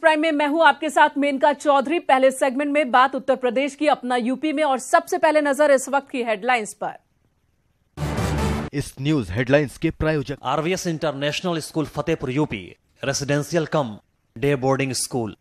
Prime में मैं हूं आपके साथ मेनका चौधरी। पहले सेगमेंट में बात उत्तर प्रदेश की, अपना यूपी में, और सबसे पहले नजर इस वक्त की हेडलाइंस पर। इस न्यूज हेडलाइंस के प्रायोजक RVS international school Fatehpur UP, residential कम डे बोर्डिंग स्कूल।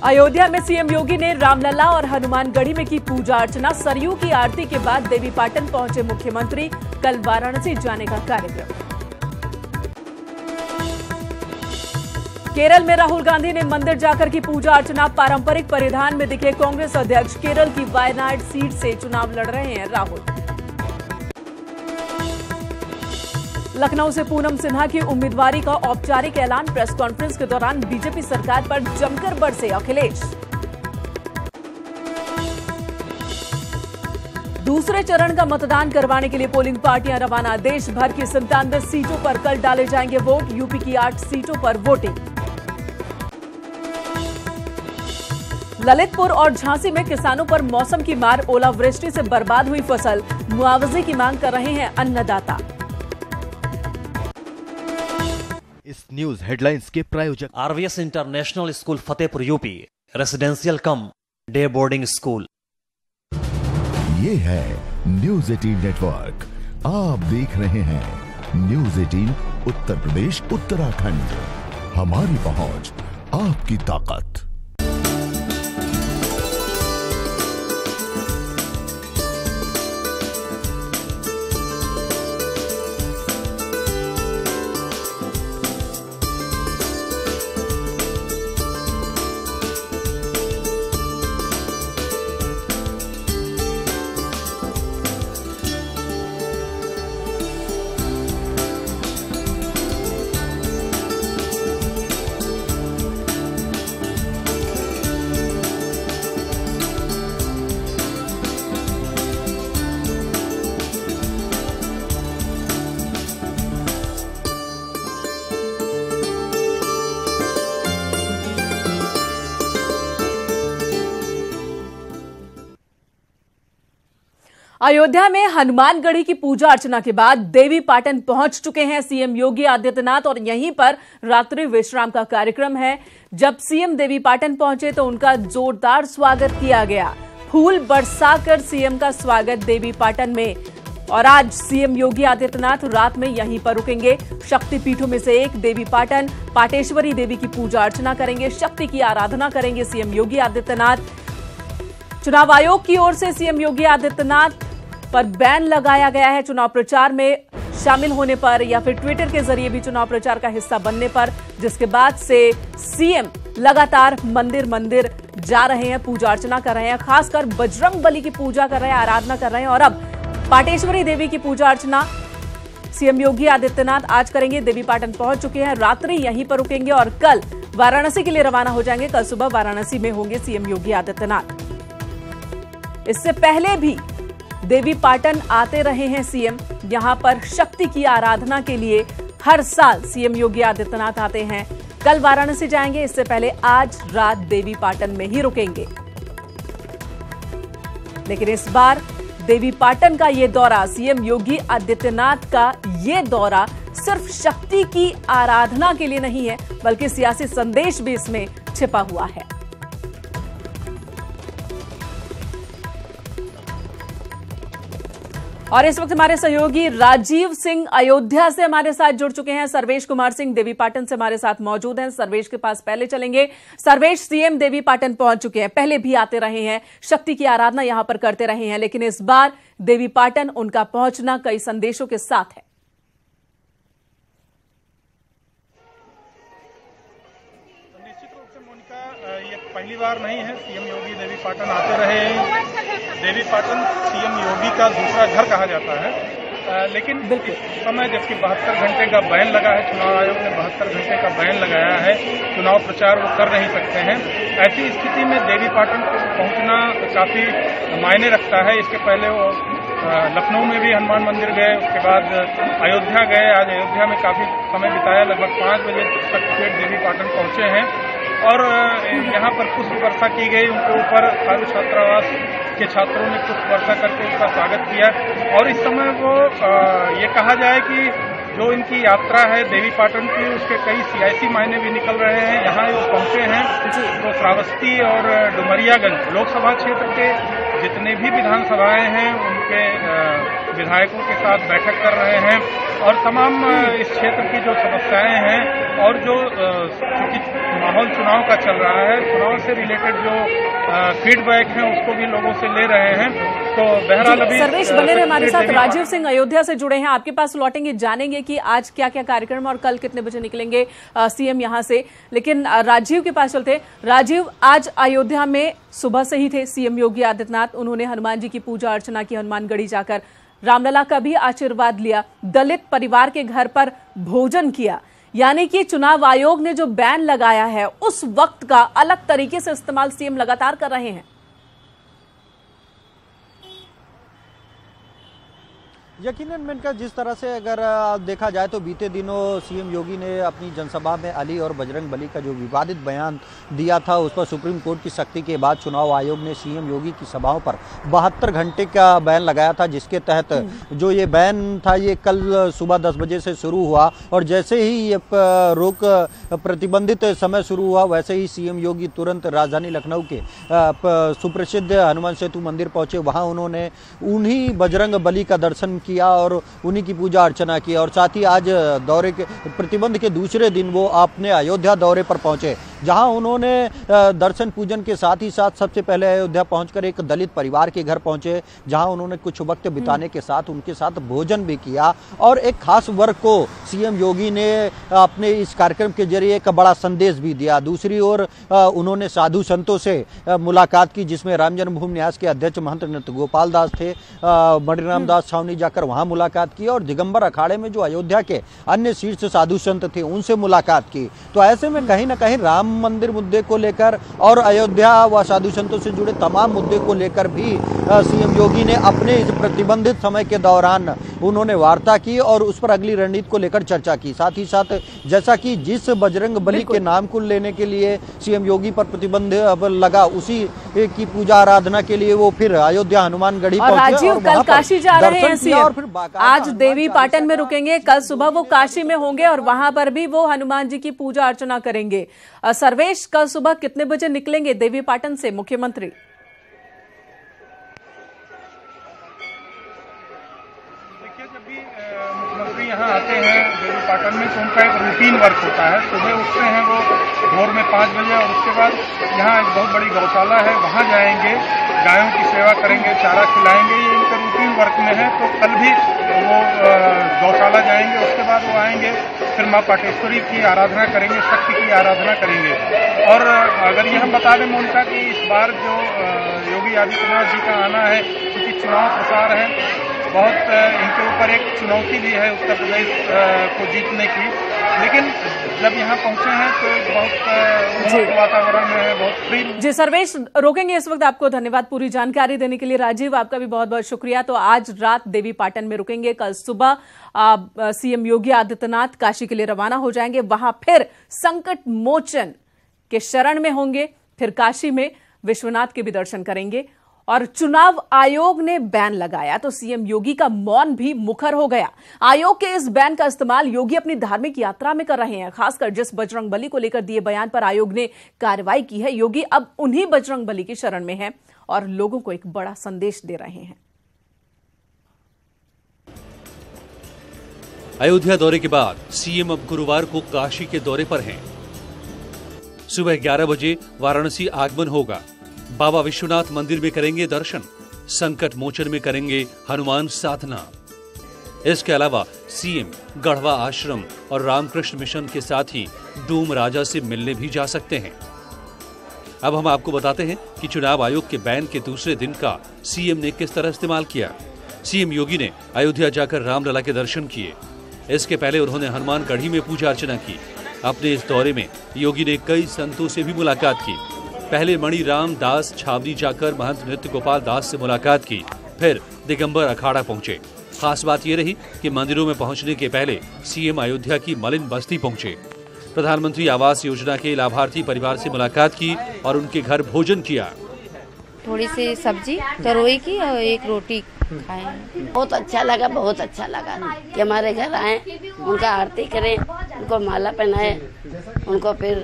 अयोध्या में सीएम योगी ने रामलला और हनुमानगढ़ी में की पूजा अर्चना। सरयू की आरती के बाद देवीपाटन पहुंचे मुख्यमंत्री। कल वाराणसी जाने का कार्यक्रम। केरल में राहुल गांधी ने मंदिर जाकर की पूजा अर्चना। पारंपरिक परिधान में दिखे कांग्रेस अध्यक्ष। केरल की वायनाड सीट से चुनाव लड़ रहे हैं राहुल। लखनऊ से पूनम सिन्हा की उम्मीदवारी का औपचारिक ऐलान। प्रेस कॉन्फ्रेंस के दौरान बीजेपी सरकार पर जमकर बरसे अखिलेश। दूसरे चरण का मतदान करवाने के लिए पोलिंग पार्टियां रवाना। देश भर की 97 सीटों पर कल डाले जाएंगे वोट। यूपी की 8 सीटों पर वोटिंग। ललितपुर और झांसी में किसानों पर मौसम की मार। ओलावृष्टि से बर्बाद हुई फसल। मुआवजे की मांग कर रहे हैं अन्नदाता। इस न्यूज हेडलाइंस के प्रायोजक RVS international school Fatehpur UP, residential कम डे बोर्डिंग स्कूल। ये है न्यूज 18 नेटवर्क। आप देख रहे हैं न्यूज 18 उत्तर प्रदेश उत्तराखंड। हमारी पहुंच, आपकी ताकत। अयोध्या में हनुमानगढ़ी की पूजा अर्चना के बाद देवीपाटन पहुंच चुके हैं सीएम योगी आदित्यनाथ और यहीं पर रात्रि विश्राम का कार्यक्रम है। जब सीएम देवीपाटन पहुंचे तो उनका जोरदार स्वागत किया गया। फूल बरसाकर सीएम का स्वागत देवीपाटन में। और आज सीएम योगी आदित्यनाथ रात में यहीं पर रुकेंगे। शक्तिपीठों में से एक देवीपाटन, पाटेश्वरी देवी की पूजा अर्चना करेंगे। शक्ति की आराधना करेंगे सीएम योगी आदित्यनाथ। चुनाव आयोग की ओर से सीएम योगी आदित्यनाथ पर बैन लगाया गया है चुनाव प्रचार में शामिल होने पर या फिर ट्विटर के जरिए भी चुनाव प्रचार का हिस्सा बनने पर, जिसके बाद से सीएम लगातार मंदिर मंदिर जा रहे हैं, पूजा अर्चना कर रहे हैं। खासकर बजरंग बली की पूजा कर रहे हैं, आराधना कर रहे हैं। और अब पाटेश्वरी देवी की पूजा अर्चना सीएम योगी आदित्यनाथ आज करेंगे। देवीपाटन पहुंच चुके हैं, रात्रि यहीं पर रुकेंगे और कल वाराणसी के लिए रवाना हो जाएंगे। कल सुबह वाराणसी में होंगे सीएम योगी आदित्यनाथ। इससे पहले भी देवीपाटन आते रहे हैं सीएम। यहां पर शक्ति की आराधना के लिए हर साल सीएम योगी आदित्यनाथ आते हैं। कल वाराणसी जाएंगे, इससे पहले आज रात देवीपाटन में ही रुकेंगे। लेकिन इस बार देवीपाटन का ये दौरा, सीएम योगी आदित्यनाथ का ये दौरा सिर्फ शक्ति की आराधना के लिए नहीं है, बल्कि सियासी संदेश भी इसमें छिपा हुआ है। और इस वक्त हमारे सहयोगी राजीव सिंह अयोध्या से हमारे साथ जुड़ चुके हैं। सर्वेश कुमार सिंह देवीपाटन से हमारे साथ मौजूद हैं। सर्वेश के पास पहले चलेंगे। सर्वेश, सीएम देवीपाटन पहुंच चुके हैं, पहले भी आते रहे हैं, शक्ति की आराधना यहां पर करते रहे हैं, लेकिन इस बार देवीपाटन उनका पहुंचना कई संदेशों के साथ है। निश्चित रूप से मोनिका, ये पहली बार नहीं है सीएम योगी देवीपाटन आते रहे हैं। देवीपाटन सीएम योगी का दूसरा घर कहा जाता है। लेकिन इस समय जबकि 72 घंटे का बैन लगा है, चुनाव आयोग ने 72 घंटे का बैन लगाया है, चुनाव प्रचार वो कर नहीं सकते हैं। ऐसी स्थिति में देवीपाटन को पहुंचना काफी मायने रखता है। इसके पहले वो लखनऊ में भी हनुमान मंदिर गए, उसके बाद अयोध्या गए। आज अयोध्या में काफी समय बिताया, लगभग 5 बजे तक देवीपाटन पहुंचे हैं और यहाँ पर पुष्प वर्षा की गई। उनके ऊपर खालू छात्रावास के छात्रों ने पुष्प वर्षा करके उसका स्वागत किया। और इस समय वो ये कहा जाए कि जो इनकी यात्रा है देवी पाटन की, उसके कई सियासी मायने भी निकल रहे हैं। यहाँ वो पहुंचे हैं तो श्रावस्ती और डुमरियागंज लोकसभा क्षेत्र के जितने भी विधानसभाएं हैं उनके विधायकों के साथ बैठक कर रहे हैं और तमाम इस क्षेत्र की जो समस्याएं हैं और जो चूंकि माहौल चुनाव का चल रहा है, चुनाव से रिलेटेड जो फीडबैक है उसको भी लोगों से ले रहे हैं। तो बहरहाल अभी सर्वेश बने रहे हमारे साथ। राजीव सिंह अयोध्या से जुड़े हैं, आपके पास लौटेंगे, जानेंगे कि आज क्या क्या कार्यक्रम और कल कितने बजे निकलेंगे सीएम यहां से। लेकिन राजीव के पास चलते। राजीव, आज अयोध्या में सुबह से ही थे सीएम योगी आदित्यनाथ। उन्होंने हनुमान जी की पूजा अर्चना की, हनुमानगढ़ी जाकर रामलला का भी आशीर्वाद लिया, दलित परिवार के घर पर भोजन किया। यानी कि चुनाव आयोग ने जो बैन लगाया है उस वक्त का अलग तरीके से इस्तेमाल सीएम लगातार कर रहे हैं। यकीनन मेनका, जिस तरह से अगर देखा जाए तो बीते दिनों सीएम योगी ने अपनी जनसभा में अली और बजरंग बली का जो विवादित बयान दिया था उस पर सुप्रीम कोर्ट की सख्ती के बाद चुनाव आयोग ने सीएम योगी की सभाओं पर 72 घंटे का बैन लगाया था, जिसके तहत जो ये बैन था ये कल सुबह 10 बजे से शुरू हुआ और जैसे ही ये रोक प्रतिबंधित समय शुरू हुआ वैसे ही सीएम योगी तुरंत राजधानी लखनऊ के सुप्रसिद्ध हनुमान सेतु मंदिर पहुंचे। वहाँ उन्होंने उन्हीं बजरंग बली का दर्शन किया और उन्हीं की पूजा अर्चना की और साथ ही आज दौरे के प्रतिबंध के दूसरे दिन वो अपने अयोध्या दौरे पर पहुंचे, जहां उन्होंने दर्शन पूजन के साथ ही साथ सबसे पहले अयोध्या पहुंचकर एक दलित परिवार के घर पहुंचे, जहां उन्होंने कुछ वक्त बिताने के साथ उनके साथ भोजन भी किया और एक खास वर्ग को सीएम योगी ने अपने इस कार्यक्रम के जरिए एक बड़ा संदेश भी दिया। दूसरी ओर उन्होंने साधु संतों से मुलाकात की, जिसमें राम जन्मभूमि न्यास के अध्यक्ष महंत नृत्य गोपाल दास थे, मणिराम दास छावनी जाकर वहां मुलाकात की और दिगंबर अखाड़े में जो अयोध्या के अन्य शीर्ष साधु संत थे उनसे मुलाकात की। तो ऐसे में कहीं ना कहीं राम मंदिर मुद्दे को लेकर और अयोध्या व साधु संतों से जुड़े तमाम मुद्दे को लेकर भी सीएम योगी ने अपने इस प्रतिबंधित समय के दौरान उन्होंने वार्ता की और उस पर अगली रणनीति को लेकर चर्चा की। साथ ही साथ जैसा कि जिस बजरंग बली के नाम को लेने के लिए सीएम योगी पर प्रतिबंध लगा, उसी की पूजा आराधना के लिए वो फिर अयोध्या हनुमानगढ़ी पहुंचे। राजीव, कल काशी जा रहे हैं सीएम, आज देवी पाटन में रुकेंगे, कल सुबह वो काशी में होंगे और वहां पर भी वो हनुमान जी की पूजा अर्चना करेंगे। सर्वेश, कल सुबह कितने बजे निकलेंगे देवी पाटन से मुख्यमंत्री? देखिए, जब भी मुख्यमंत्री यहाँ आते हैं देवी पाटन में तो उनका एक रूटीन वर्क होता है। सुबह उठते हैं वो भोर में 5 बजे और उसके बाद यहाँ एक बहुत बड़ी गौशाला है, वहाँ जाएंगे, गायों की सेवा करेंगे, चारा खिलाएंगे, ये इनका रूटीन वर्क में है। तो कल भी वो गौशाला जाएंगे, उसके बाद वो आएंगे फिर माँ पाटेश्वरी की आराधना करेंगे, शक्ति की आराधना करेंगे। और अगर ये हम बता दें मोनिका कि इस बार जो योगी आदित्यनाथ जी का आना है, क्योंकि चुनाव प्रचार है, बहुत इनके ऊपर एक चुनौती भी है उत्तर प्रदेश को जीतने की, लेकिन जब यहाँ पहुंचे हैं तो एक बहुत वातावरण में है, बहुत फ्री। जी सर्वेश, रोकेंगे इस वक्त। आपको धन्यवाद पूरी जानकारी देने के लिए। राजीव, आपका भी बहुत बहुत शुक्रिया। तो आज रात देवी पाटन में रुकेंगे, कल सुबह सीएम योगी आदित्यनाथ काशी के लिए रवाना हो जाएंगे, वहां फिर संकट मोचन के शरण में होंगे, फिर काशी में विश्वनाथ के भी दर्शन करेंगे। और चुनाव आयोग ने बैन लगाया तो सीएम योगी का मौन भी मुखर हो गया। आयोग के इस बैन का इस्तेमाल योगी अपनी धार्मिक यात्रा में कर रहे हैं, खासकर जिस बजरंग बली को लेकर दिए बयान पर आयोग ने कार्रवाई की है। योगी अब उन्हीं बजरंग बली की शरण में हैं और लोगों को एक बड़ा संदेश दे रहे हैं। अयोध्या दौरे के बाद सीएम अब गुरुवार को काशी के दौरे पर हैं। सुबह 11 बजे वाराणसी आगमन होगा। बाबा विश्वनाथ मंदिर में करेंगे दर्शन, संकट मोचन में करेंगे हनुमान साधना। इसके अलावा सीएम गढ़वा आश्रम और रामकृष्ण मिशन के साथ ही डूम राजा से मिलने भी जा सकते हैं। अब हम आपको बताते हैं कि चुनाव आयोग के बैन के दूसरे दिन का सीएम ने किस तरह इस्तेमाल किया। सीएम योगी ने अयोध्या जाकर रामलला के दर्शन किए। इसके पहले उन्होंने हनुमानगढ़ी में पूजा अर्चना की। अपने इस दौरे में योगी ने कई संतों से भी मुलाकात की। पहले मणिराम दास छावनी जाकर महंत नृत्य गोपाल दास से मुलाकात की, फिर दिगंबर अखाड़ा पहुंचे। खास बात यह रही कि मंदिरों में पहुंचने के पहले सीएम अयोध्या की मलिन बस्ती पहुंचे। प्रधानमंत्री आवास योजना के लाभार्थी परिवार से मुलाकात की और उनके घर भोजन किया। थोड़ी सी सब्जी तरोई की और एक रोटी खाए। बहुत अच्छा लगा, बहुत अच्छा लगा कि हमारे घर आए, उनका आरती करें, उनको माला पहनाए, उनको फिर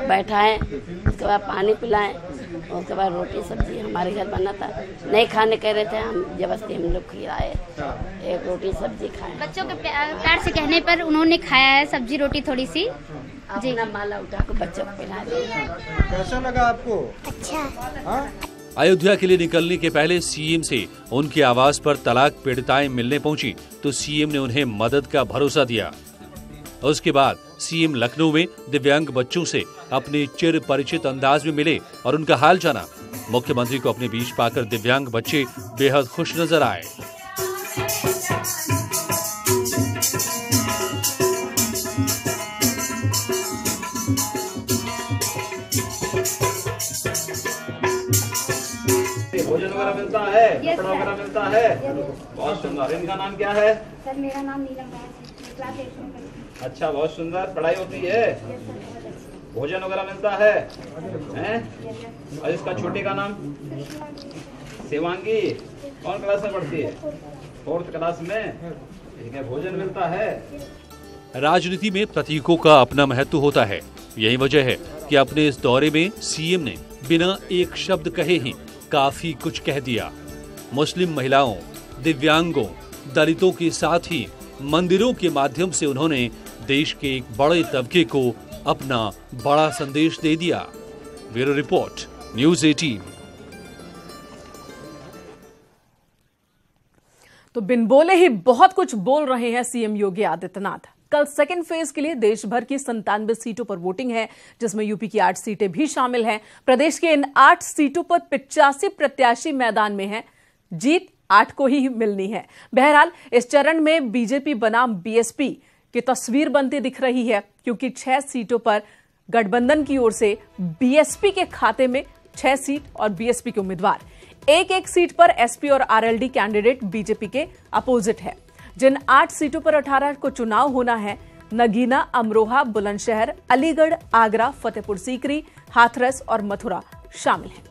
बैठाएं, उसके बाद पानी पिलाएं, उसके बाद रोटी सब्जी हमारे घर बना था, नहीं खाने कह रहे थे, हम जबरदस्ती हम लोग खिलाए, एक रोटी सब्जी खाए। बच्चों के प्यार से कहने पर उन्होंने खाया है सब्जी रोटी थोड़ी सी जी। अपना माला उठा कर बच्चों को पिला दिया। कैसा लगा आपको? अच्छा। अयोध्या के लिए निकलने के पहले सीएम से उनके आवास पर तलाक पीड़िताएं मिलने पहुंची तो सीएम ने उन्हें मदद का भरोसा दिया। उसके बाद सीएम लखनऊ में दिव्यांग बच्चों से अपने चिर परिचित अंदाज में मिले और उनका हाल जाना। मुख्यमंत्री को अपने बीच पाकर दिव्यांग बच्चे बेहद खुश नजर आए। भोजन वगैरह मिलता है, कपड़ा वगैरह मिलता है, बहुत सुंदर। इनका नाम क्या है? सर मेरा नाम नीलम है। अच्छा, बहुत सुंदर। पढ़ाई होती है, भोजन वगैरह मिलता है, हैं? और इसका छोटे का नाम शिवांगी, कौन क्लास में पढ़ती है? 4th क्लास में। ठीक है, भोजन मिलता है। राजनीति में प्रतीकों का अपना महत्व होता है। यही वजह है कि अपने इस दौरे में सीएम ने बिना एक शब्द कहे ही काफी कुछ कह दिया। मुस्लिम महिलाओं, दिव्यांगों, दलितों के साथ ही मंदिरों के माध्यम से उन्होंने देश के एक बड़े तबके को अपना बड़ा संदेश दे दिया। Bureau report, news 18। तो बिन बोले ही बहुत कुछ बोल रहे हैं सीएम योगी आदित्यनाथ। कल सेकेंड फेज के लिए देश भर की 97 सीटों पर वोटिंग है, जिसमें यूपी की 8 सीटें भी शामिल हैं। प्रदेश के इन 8 सीटों पर 85 प्रत्याशी मैदान में हैं। जीत 8 को ही मिलनी है। बहरहाल इस चरण में बीजेपी बनाम बीएसपी की तस्वीर बनती दिख रही है, क्योंकि 6 सीटों पर गठबंधन की ओर से बीएसपी के खाते में 6 सीट और बीएसपी के उम्मीदवार। एक सीट पर एसपी और आरएलडी कैंडिडेट बीजेपी के अपोजिट है। जिन 8 सीटों पर 18 को चुनाव होना है, नगीना, अमरोहा, बुलंदशहर, अलीगढ़, आगरा, फतेहपुर सीकरी, हाथरस और मथुरा शामिल हैं।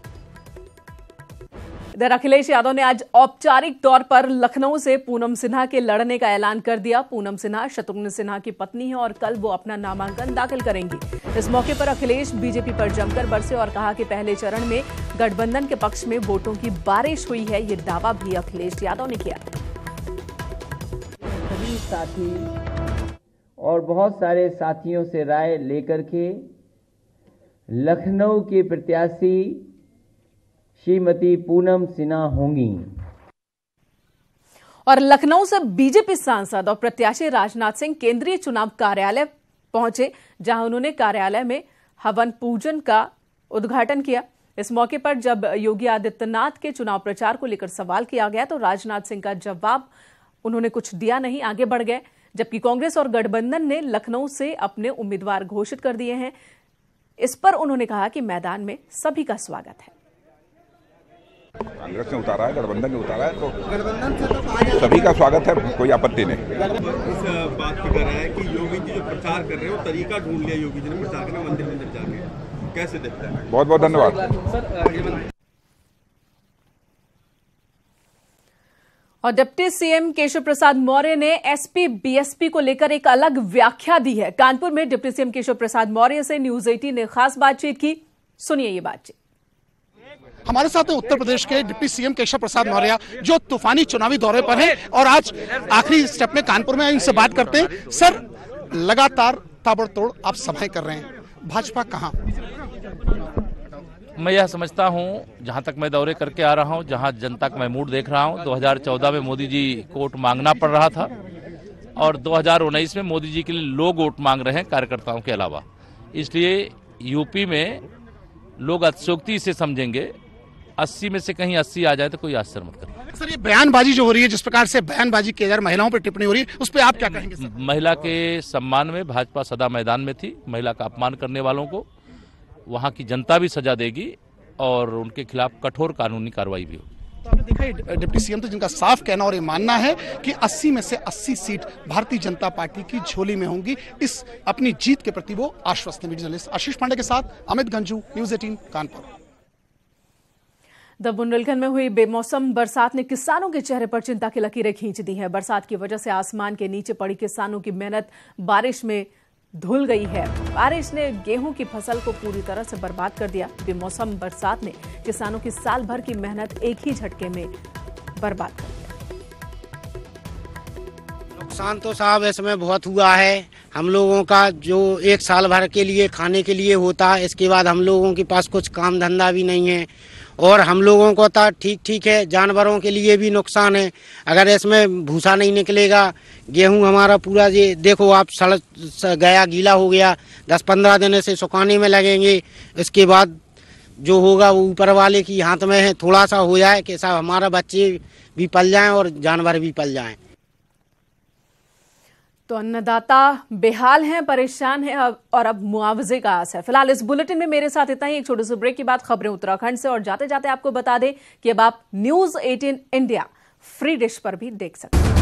इधर अखिलेश यादव ने आज औपचारिक तौर पर लखनऊ से पूनम सिन्हा के लड़ने का ऐलान कर दिया। पूनम सिन्हा शत्रुघ्न सिन्हा की पत्नी है और कल वो अपना नामांकन दाखिल करेंगी। इस मौके पर अखिलेश बीजेपी पर जमकर बरसे और कहा कि पहले चरण में गठबंधन के पक्ष में वोटों की बारिश हुई है। ये दावा भी अखिलेश यादव ने किया। सभी साथी और बहुत सारे साथियों से राय लेकर के लखनऊ के प्रत्याशी श्रीमती पूनम सिन्हा होंगी। और लखनऊ से बीजेपी सांसद और प्रत्याशी राजनाथ सिंह केंद्रीय चुनाव कार्यालय पहुंचे, जहां उन्होंने कार्यालय में हवन पूजन का उद्घाटन किया। इस मौके पर जब योगी आदित्यनाथ के चुनाव प्रचार को लेकर सवाल किया गया तो राजनाथ सिंह का जवाब उन्होंने कुछ दिया नहीं, आगे बढ़ गए। जबकि कांग्रेस और गठबंधन ने लखनऊ से अपने उम्मीदवार घोषित कर दिए हैं। इस पर उन्होंने कहा कि मैदान में सभी का स्वागत है। कांग्रेस ने उतारा है, गठबंधन ने उतारा है, तो गठबंधन से तो सभी का स्वागत है, कोई आपत्ति नहीं। इस बात की कह रहा है कि योगी जी जो प्रचार कर रहे हैं वो तरीका ढूंढ लिया योगी जी ने प्रचार करना, मंदिर में जाके, कैसे देखते हैं? बहुत बहुत धन्यवाद। और डिप्टी सीएम केशव प्रसाद मौर्य ने एसपी बीएसपी को लेकर एक अलग व्याख्या दी है। कानपुर में डिप्टी सीएम केशव प्रसाद मौर्य से न्यूज़ 18 ने खास बातचीत की। सुनिए ये बातचीत। हमारे साथ हैं उत्तर प्रदेश के डिप्टी सीएम केशव प्रसाद मौर्य, जो तूफानी चुनावी दौरे पर हैं और आज आखिरी स्टेप में कानपुर में इनसे बात करते हैं। सर, लगातार ताबड़तोड़ आप सभाएं कर रहे हैं, भाजपा कहां? मैं यह समझता हूं, जहां तक मैं दौरे करके आ रहा हूं, जहां जनता का मैं मूड देख रहा हूं, 2014 में मोदी जी को वोट मांगना पड़ रहा था और 2019 में मोदी जी के लिए लोग वोट मांग रहे हैं कार्यकर्ताओं के अलावा। इसलिए यूपी में लोग अतिशयोक्ति से समझेंगे। 80 में से कहीं 80 आ जाए तो कोई आश्चर्य मत करें। सर, ये बयानबाजी जो हो रही है, जिस प्रकार से बयानबाजी की जा रही है, महिलाओं पर टिप्पणी हो रही है, उस पर आप क्या कहेंगे? सर, महिला के सम्मान में भाजपा सदा मैदान में थी। महिला का अपमान करने वालों को वहां की जनता भी सजा देगी और उनके खिलाफ कठोर कानूनी कार्रवाई भी होगी। तो आपने देखा डिप्टी सीएम तो जिनका साफ कहना और ये मानना है कि 80 में से 80 सीट भारतीय जनता पार्टी की झोली में होंगी। इस अपनी जीत के प्रति वो आश्वस्त हैं। मीडिया जर्नलिस्ट आशीष पांडे के साथ अमित गंजू, न्यूज़ 18 कानपुर। द बुंदेलखंड में हुई बेमौसम बरसात ने किसानों के चेहरे पर चिंता की लकीरें खींच दी है। बरसात की वजह से आसमान के नीचे पड़ी किसानों की मेहनत बारिश में धुल गई है। बारिश ने गेहूं की फसल को पूरी तरह से बर्बाद कर दिया। बेमौसम बरसात ने किसानों की साल भर की मेहनत एक ही झटके में बर्बाद कर दिया। नुकसान तो साहब इसमें बहुत हुआ है। हम लोगों का जो एक साल भर के लिए खाने के लिए होता है, इसके बाद हम लोगों के पास कुछ काम धंधा भी नहीं है और हम लोगों को तो ठीक है, जानवरों के लिए भी नुकसान है। अगर इसमें भूसा नहीं निकलेगा, गेहूं हमारा पूरा ये देखो आप सड़ गया, गीला हो गया, 10-15 दिन से सुखाने में लगेंगे। इसके बाद जो होगा वो ऊपर वाले की हाथ में है। थोड़ा सा हो जाए कि साहब हमारा बच्चे भी पल जाएं और जानवर भी पल जाएं। तो अन्नदाता बेहाल हैं, परेशान हैं और अब मुआवजे का आस है। फिलहाल इस बुलेटिन में मेरे साथ इतना ही। एक छोटे से ब्रेक के बाद खबरें उत्तराखंड से, और जाते जाते आपको बता दें कि अब आप न्यूज़ 18 इंडिया फ्री डिश पर भी देख सकते हैं।